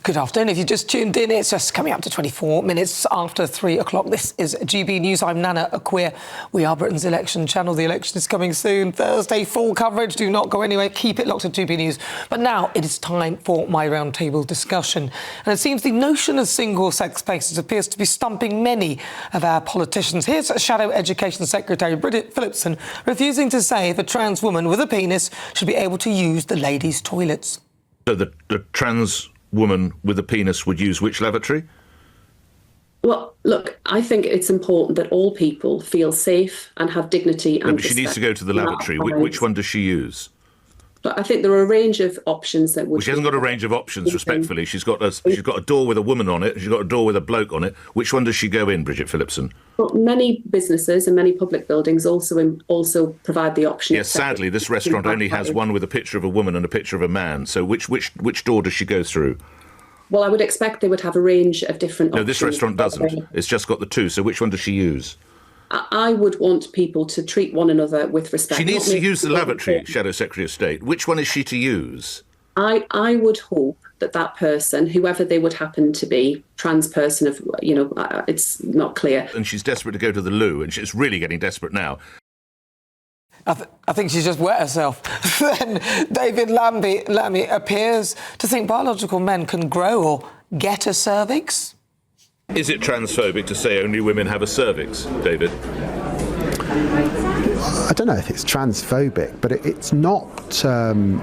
Good afternoon. If you just tuned in, it's just coming up to 24 minutes after 3 o'clock. This is GB News. I'm Nana Akweer. We are Britain's election channel. The election is coming soon. Thursday, full coverage. Do not go anywhere. Keep it locked to GB News. But now it is time for my roundtable discussion. And it seems the notion of single-sex spaces appears to be stumping many of our politicians. Here's Shadow Education Secretary Bridget Phillipson refusing to say if a trans woman with a penis should be able to use the ladies' toilets. So the trans woman with a penis would use which lavatory? Well, look, I think it's important that all people feel safe and have dignity and but she needs to go to the lavatory. Which one does she use? But I think there are a range of options that would... Well, she hasn't got a range of options, respectfully. She's got a door with a woman on it. She's got a door with a bloke on it. Which one does she go in, Bridget Phillipson? Well, many businesses and many public buildings also provide the option. Yes, sadly, this restaurant only has one with a picture of a woman and a picture of a man. So which door does she go through? Well, I would expect they would have a range of different options. No, this restaurant doesn't. It's just got the two. So which one does she use? I would want people to treat one another with respect. She needs to use the lavatory, Shadow Secretary of State. Which one is she to use? I would hope that person, whoever they would happen to be, trans person, it's not clear. And she's desperate to go to the loo, and she's really getting desperate now. I think she's just wet herself. Then David Lammy appears to think biological men can grow or get a cervix. Is it transphobic to say only women have a cervix, David? I don't know if it's transphobic, but it's not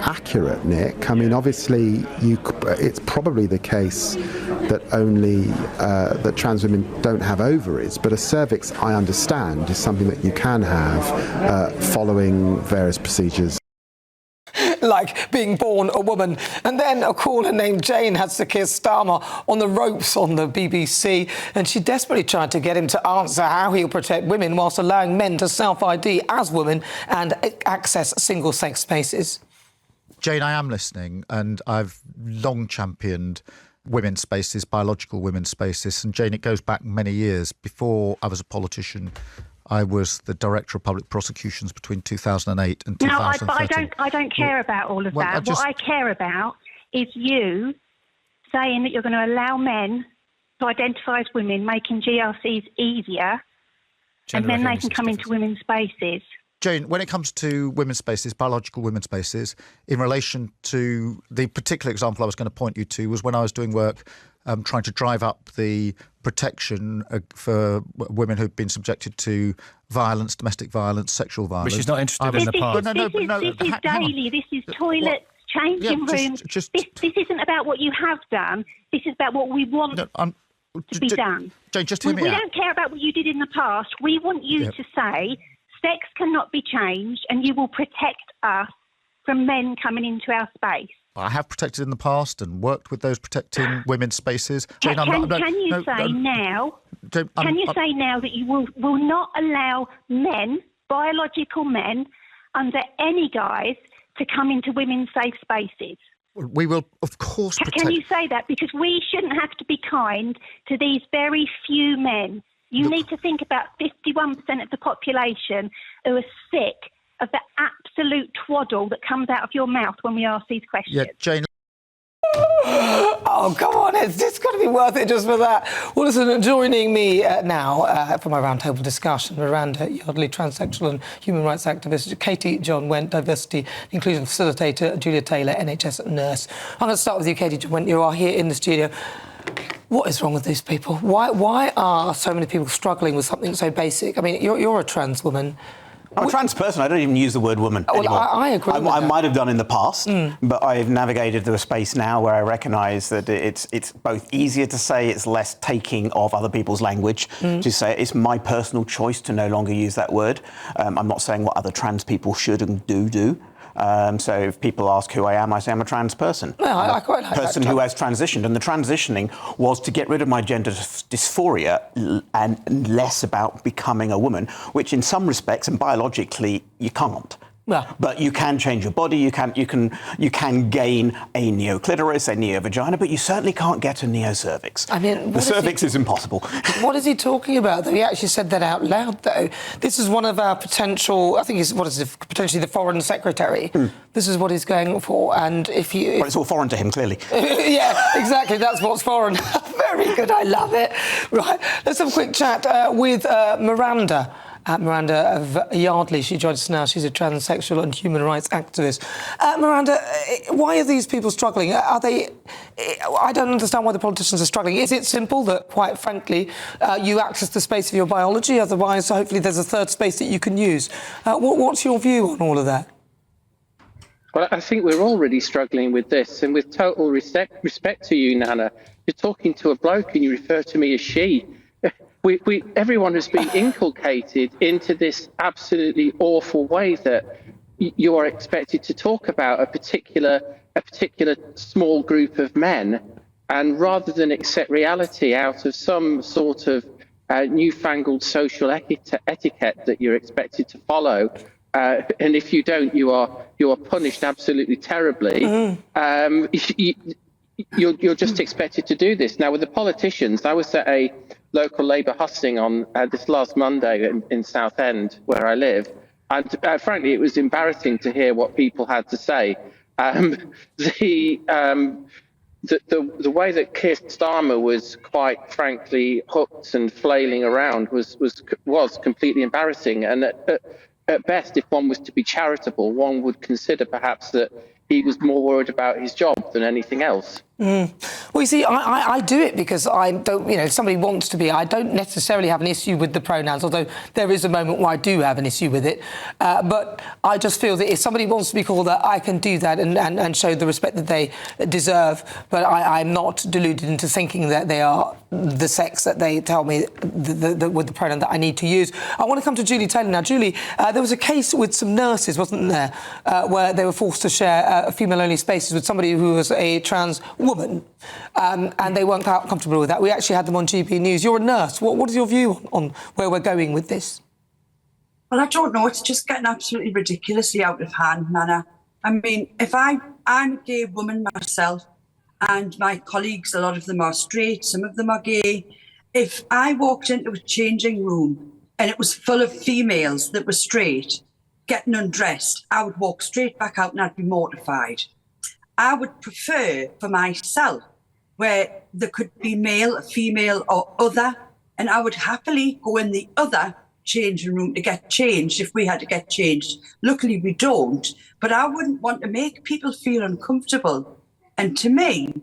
accurate, Nick. I mean, obviously, it's probably the case that only that trans women don't have ovaries, but a cervix, I understand, is something that you can have following various procedures. Like being born a woman. And then a caller named Jane had Sir Keir Starmer on the ropes on the BBC, and she desperately tried to get him to answer how he'll protect women whilst allowing men to self-ID as women and access single-sex spaces. Jane, I am listening, and I've long championed women's spaces, biological women's spaces. And Jane, it goes back many years. Before I was a politician, I was the Director of Public Prosecutions between 2008 and 2013. No, I don't care about all of that. What I care about is you saying that you're going to allow men to identify as women, making GRCs easier, and then they can come into women's spaces. Jane, when it comes to women's spaces, biological women's spaces, in relation to the particular example I was going to point you to was when I was doing work trying to drive up the protection for women who've been subjected to violence, domestic violence, sexual violence. But she's not interested in the past. This is daily. This is toilets, changing rooms. This isn't about what you have done. This is about what we want to be done. Jane, just hear me out. We don't care about what you did in the past. We want you to say sex cannot be changed and you will protect us from men coming into our space. I have protected in the past and worked with those protecting women's spaces. Jane, can you say now that you will not allow men, biological men, under any guise to come into women's safe spaces? We will, of course, protect... Can you say that? Because we shouldn't have to be kind to these very few men. You need to think about 51% of the population who are sick of the absolute twaddle that comes out of your mouth when we ask these questions. Yeah, Jane... Oh, come on, it's got to be worth it just for that. Well, listen, joining me now for my roundtable discussion, Miranda, Yardley, transsexual and human rights activist, Katie John Went, diversity inclusion facilitator, Julia Taylor, NHS nurse. I'm going to start with you, Katie John Went. You are here in the studio. What is wrong with these people? Why are so many people struggling with something so basic? I mean, you're a trans woman. I'm a trans person. I don't even use the word woman anymore. I agree with that. I might have done in the past, but I've navigated to a space now where I recognise that it's both easier to say, it's less taking of other people's language to say it's my personal choice to no longer use that word. I'm not saying what other trans people should and do. So if people ask who I am, I say I'm a trans person. No, I quite like person who has transitioned, and the transitioning was to get rid of my gender dysphoria and less about becoming a woman, which in some respects and biologically you can't. Yeah. But you can change your body. You can gain a neoclitoris, a neovagina, but you certainly can't get a neocervix. I mean, the cervix is impossible. What is he talking about, though? He actually said that out loud, though. This is one of our potential, I think he's, potentially the foreign secretary. This is what he's going for, and if you... Well, it's all foreign to him, clearly. Yeah, exactly, that's what's foreign. Very good, I love it. Right, let's have a quick chat with Miranda. Miranda of Yardley. She joins us now. She's a transsexual and human rights activist. Miranda, why are these people struggling? Are they... I don't understand why the politicians are struggling. Is it simple that, quite frankly, you access the space of your biology? Otherwise, hopefully, there's a third space that you can use. What's your view on all of that? Well, I think we're all really struggling with this. And with total respect to you, Nana, you're talking to a bloke and you refer to me as she. Everyone has been inculcated into this absolutely awful way that you are expected to talk about a particular small group of men, and rather than accept reality out of some sort of newfangled social etiquette that you're expected to follow, and if you don't, you are punished absolutely terribly. You're just expected to do this. Now, with the politicians, I was at a local Labour hustling on this last Monday in Southend, where I live, and frankly, it was embarrassing to hear what people had to say. The way that Keir Starmer was, quite frankly, hooked and flailing around was completely embarrassing. And at best, if one was to be charitable, one would consider perhaps that he was more worried about his job than anything else. Well, you see, I do it because I don't, if somebody wants to be, I don't necessarily have an issue with the pronouns, although there is a moment where I do have an issue with it. But I just feel that if somebody wants to be called that, I can do that and show the respect that they deserve. But I'm not deluded into thinking that they are the sex that they tell me with the pronoun that I need to use. I want to come to Julie Taylor now. Julie, there was a case with some nurses, wasn't there, where they were forced to share female-only spaces with somebody who was a trans woman, and they weren't comfortable with that. We actually had them on GB News. You're a nurse. What is your view on where we're going with this? Well, I don't know. It's just getting absolutely ridiculously out of hand, Nana. I mean, if I'm a gay woman myself, and my colleagues, a lot of them are straight, some of them are gay. If I walked into a changing room and it was full of females that were straight, getting undressed, I would walk straight back out and I'd be mortified. I would prefer for myself where there could be male, female or other, and I would happily go in the other changing room to get changed if we had to get changed. Luckily we don't, but I wouldn't want to make people feel uncomfortable. And to me,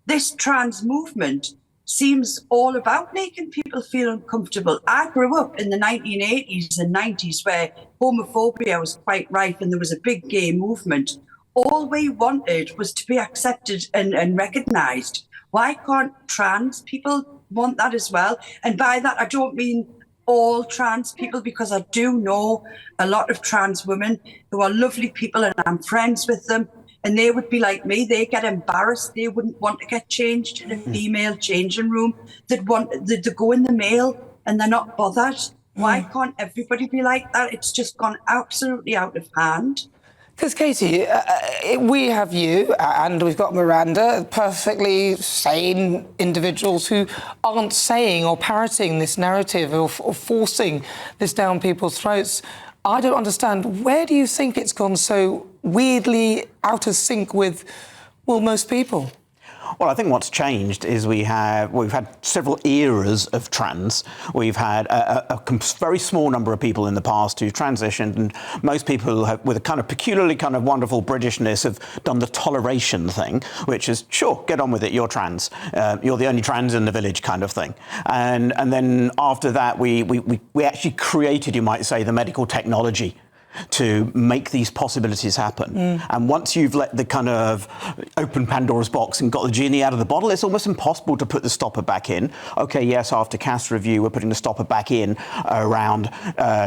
this trans movement seems all about making people feel uncomfortable. I grew up in the 1980s and 90s where homophobia was quite rife and there was a big gay movement. All we wanted was to be accepted and recognised. Why can't trans people want that as well? And by that, I don't mean all trans people, because I do know a lot of trans women who are lovely people and I'm friends with them. And they would be like me. They get embarrassed. They wouldn't want to get changed in a female changing room. They'd go in the male and they're not bothered. Why can't everybody be like that? It's just gone absolutely out of hand. Because, Katie, we have you and we've got Miranda, perfectly sane individuals who aren't saying or parroting this narrative or forcing this down people's throats. I don't understand. Where do you think it's gone so weirdly out of sync with, well, most people? Well, I think what's changed is we've had several eras of trans. We've had a very small number of people in the past who transitioned, and most people have, with a kind of peculiarly kind of wonderful Britishness, have done the toleration thing, which is, sure, get on with it, you're trans. You're the only trans in the village kind of thing. And then after that, we actually created, you might say, the medical technology to make these possibilities happen. And once you've let the kind of open Pandora's box and got the genie out of the bottle, it's almost impossible to put the stopper back in. OK, yes, after CAS review, we're putting the stopper back in around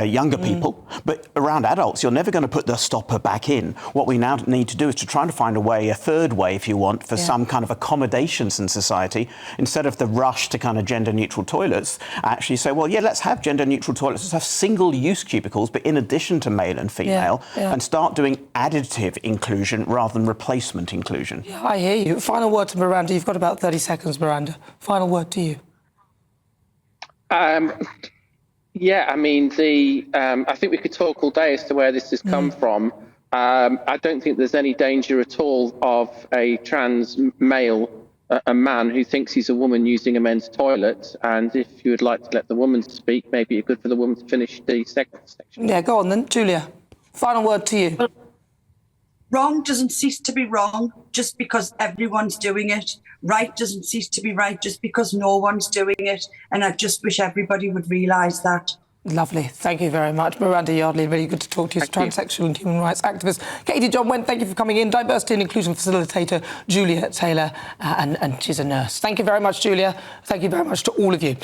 younger people, but around adults, you're never going to put the stopper back in. What we now need to do is to try to find a way, a third way, if you want, for some kind of accommodations in society, instead of the rush to kind of gender-neutral toilets, actually say, well, yeah, let's have gender-neutral toilets, let's have single-use cubicles, but in addition to male male and female, and start doing additive inclusion rather than replacement inclusion. Yeah, I hear you. Final word to Miranda. You've got about 30 seconds, Miranda. Final word to you. Yeah, I mean, I think we could talk all day as to where this has come from. I don't think there's any danger at all of a trans male, a man who thinks he's a woman using a men's toilet. And if you would like to let the woman speak, maybe it's good for the woman to finish the second section. Yeah, go on then. Julia, final word to you. Well, wrong doesn't cease to be wrong just because everyone's doing it. Right doesn't cease to be right just because no one's doing it. And I just wish everybody would realise that. Lovely. Thank you very much. Miranda Yardley, really good to talk to you as a transsexual and human rights activist. Katie John Went, thank you for coming in. Diversity and inclusion facilitator, Julia Taylor, and she's a nurse. Thank you very much, Julia. Thank you very much to all of you.